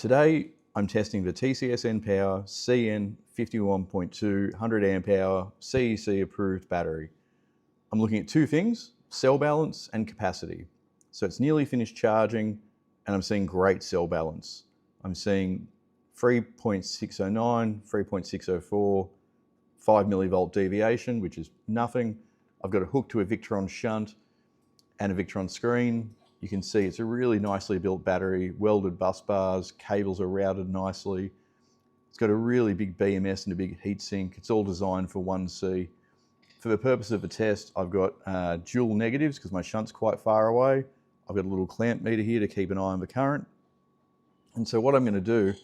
Today, I'm testing the TCSN Power CN51.2-100Ah CEC approved battery. I'm looking at two things, cell balance and capacity. So it's nearly finished charging and I'm seeing great cell balance. I'm seeing 3.609, 3.604, 5 millivolt deviation, which is nothing. I've got it hooked to a Victron shunt and a Victron screen. You can see it's a really nicely built battery, welded bus bars, cables are routed nicely. It's got a really big BMS and a big heat sink. It's all designed for 1C. For the purpose of the test, I've got dual negatives because my shunt's quite far away. I've got a little clamp meter here to keep an eye on the current. And so what I'm going to do,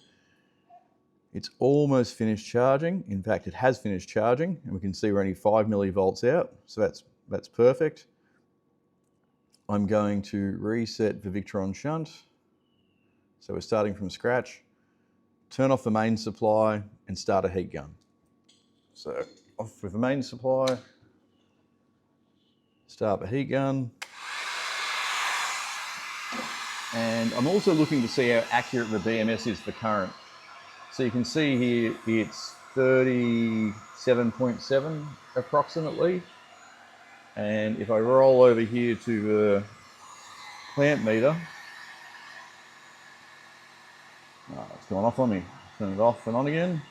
it's almost finished charging. In fact, it has finished charging and we can see we're only 5 millivolts out. So that's perfect. I'm going to reset the Victron shunt. So we're starting from scratch. Turn off the main supply and start a heat gun. So off with the main supply. Start the heat gun. And I'm also looking to see how accurate the BMS is for current. So you can see here it's 37.7 approximately. And if I roll over here to the clamp meter, it's gone off on me. Turn it off and on again.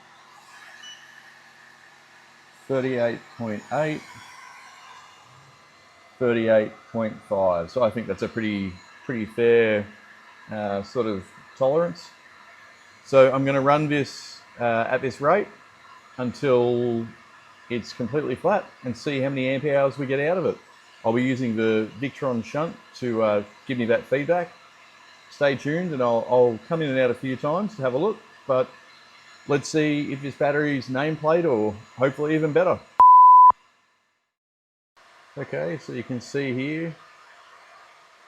38.8, 38.5. So I think that's a pretty fair sort of tolerance. So I'm going to run this at this rate until it's completely flat and see how many amp hours we get out of it. I'll be using the Victron shunt to give me that feedback. Stay tuned and I'll come in and out a few times to have a look, but let's see if this battery's nameplate or hopefully even better. Okay, so you can see here,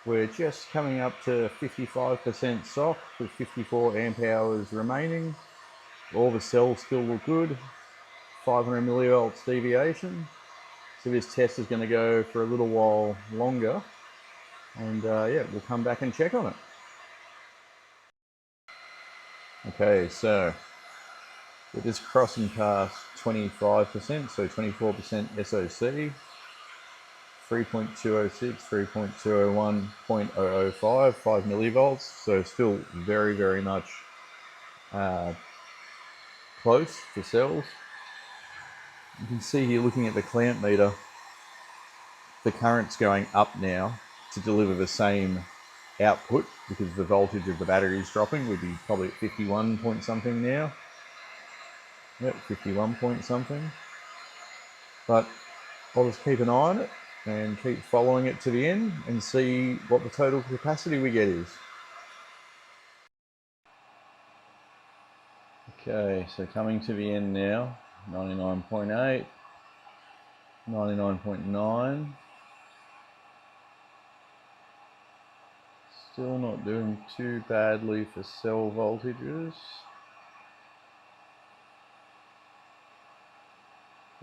we're just coming up to 55% SOC with 54 amp hours remaining. All the cells still look good. 500 millivolts deviation. So this test is going to go for a little while longer. And yeah, we'll come back and check on it. Okay, so we're just crossing past 25%, so 24% SoC. 3.206, 3.201.005, 5 millivolts, so still very much close to cells. You can see here looking at the clamp meter, the current's going up now to deliver the same output because the voltage of the battery is dropping. We'd be probably at 51 point something now. Yep, 51 point something. But I'll just keep an eye on it and keep following it to the end and see what the total capacity we get is. Okay, so coming to the end now, 99.8, 99.9. Still not doing too badly for cell voltages.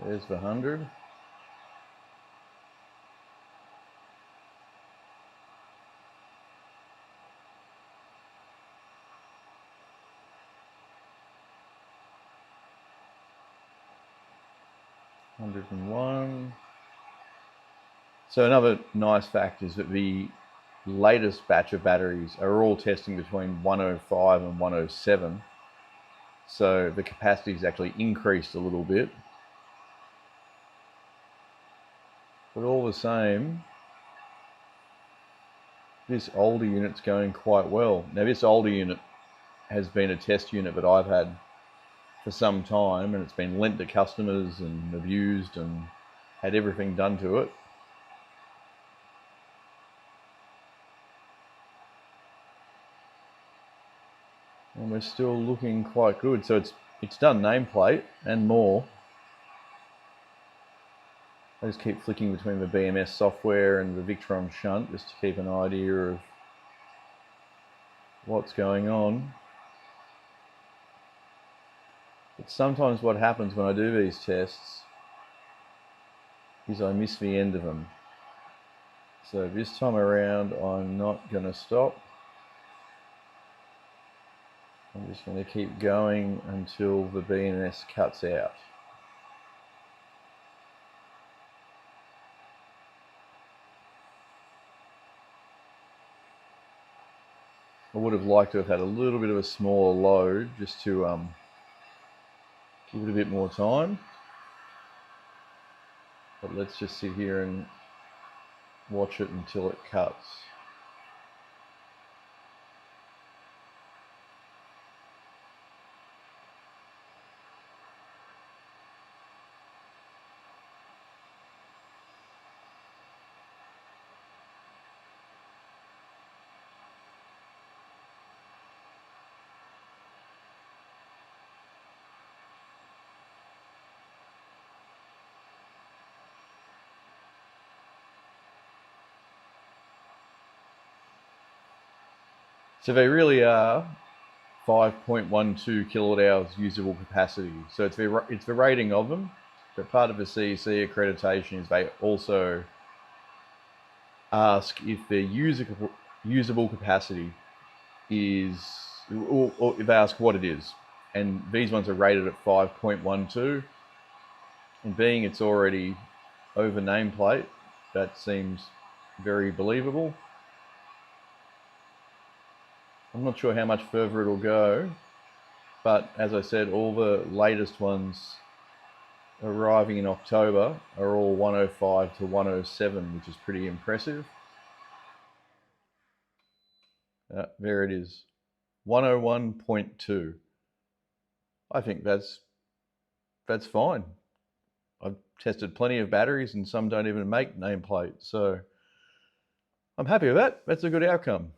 There's the 100. $101. So another nice fact is that the latest batch of batteries are all testing between 105 and 107. So the capacity has actually increased a little bit. But all the same, this older unit's going quite well. Now this older unit has been a test unit that I've had for some time and it's been lent to customers and abused and had everything done to it. And we're still looking quite good. So it's done nameplate and more. I just keep flicking between the BMS software and the Victron shunt just to keep an idea of what's going on. But sometimes what happens when I do these tests is I miss the end of them. So this time around I'm not going to stop. I'm just going to keep going until the BNS cuts out. I would have liked to have had a little bit of a smaller load just to give it a bit more time. But let's just sit here and watch it until it cuts. So they really are 5.12 kilowatt hours usable capacity. So it's the rating of them, but part of the CEC accreditation is they also ask if their usable capacity is, or they ask what it is. And these ones are rated at 5.12, and being it's already over nameplate, that seems very believable. I'm not sure how much further it'll go, but as I said, all the latest ones arriving in October are all 105 to 107, which is pretty impressive. There it is, 101.2. I think that's fine. I've tested plenty of batteries and some don't even make nameplate, so I'm happy with that. That's a good outcome.